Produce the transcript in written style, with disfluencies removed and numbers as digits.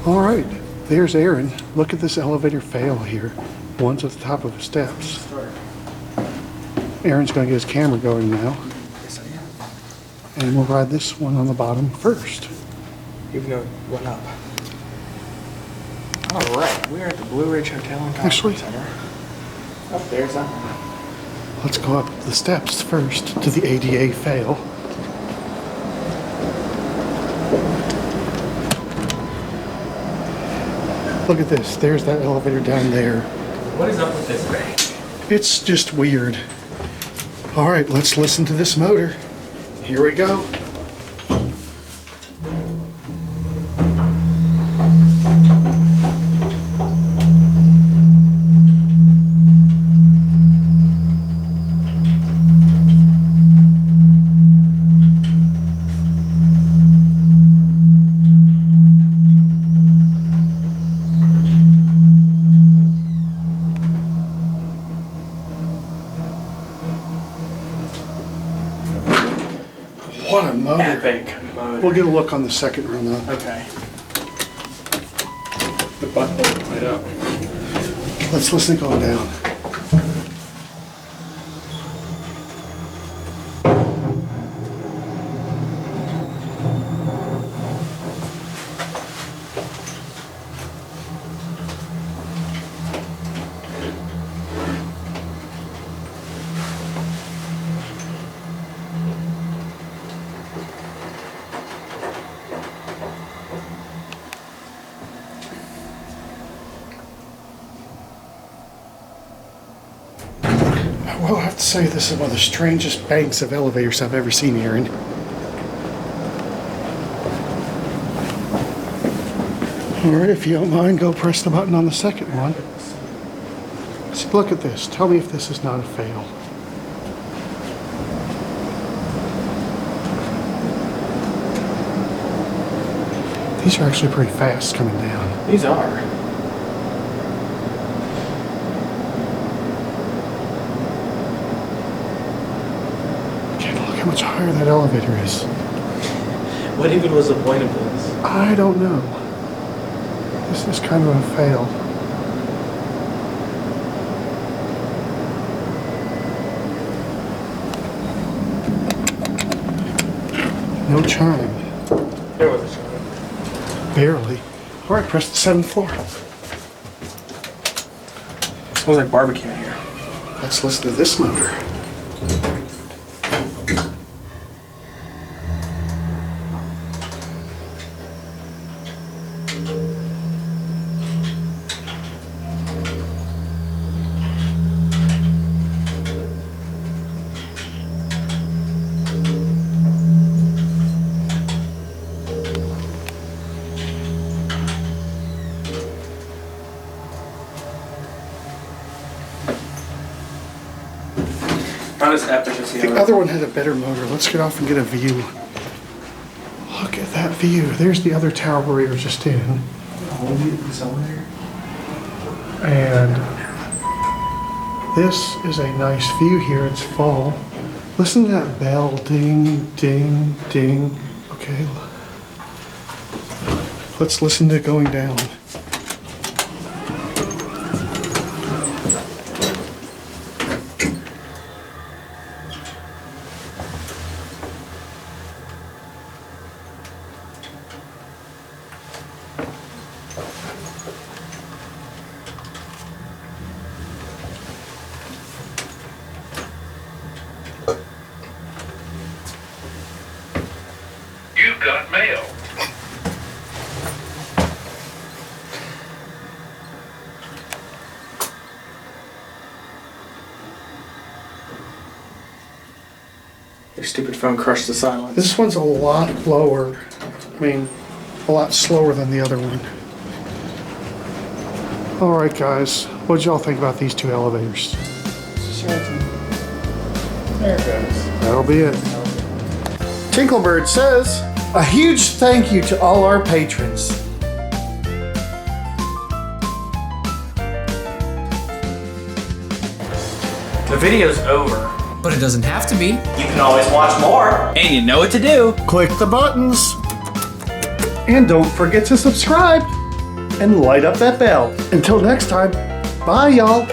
All right, there's Aaron. Look at this elevator fail here. One's at the top of the steps. Aaron's going to get his camera going now. Yes, I am. And we'll ride this one on the bottom first. Even though it went up. All right, we're at the Blue Ridge Hotel and Conference Center. Oh, there's that one. Let's go up the steps first to the ADA fail. Look at this. There's that elevator down there. What is up with this thing? It's just weird. All right, let's listen to this motor. Here we go. What a motor. Epic motor. We'll get a look on the second run though. Okay. The button right up. Let's listen to going down. Well, I have to say this is one of the strangest banks of elevators I've ever seen, Aaron. Alright, if you don't mind, go press the button on the second one. See, look at this. Tell me if this is not a fail. These are actually pretty fast coming down. These are. How much higher that elevator is. What even was the point of this? I don't know. This is kind of a fail. No chime. There was a chime. Barely. All right, press the 7th floor. It smells like barbecue in here. Let's listen to this motor. Not as epic as The other one had a better motor. Let's get off and get a view. Look at that view. There's the other tower where we were just in. And this is a nice view here. It's fall. Listen to that bell. Ding, ding, ding. Okay. Let's listen to it going down. You've got mail. Your stupid phone crushed the silence. This one's a lot lower. I mean, a lot slower than the other one. All right, guys. What did y'all think about these two elevators? Sheraton. There it goes. That'll be it. Tinklebird says, a huge thank you to all our patrons. The video's over. But it doesn't have to be. You can always watch more. And you know what to do. Click the buttons. And don't forget to subscribe. and light up that bell. Until next time, bye y'all.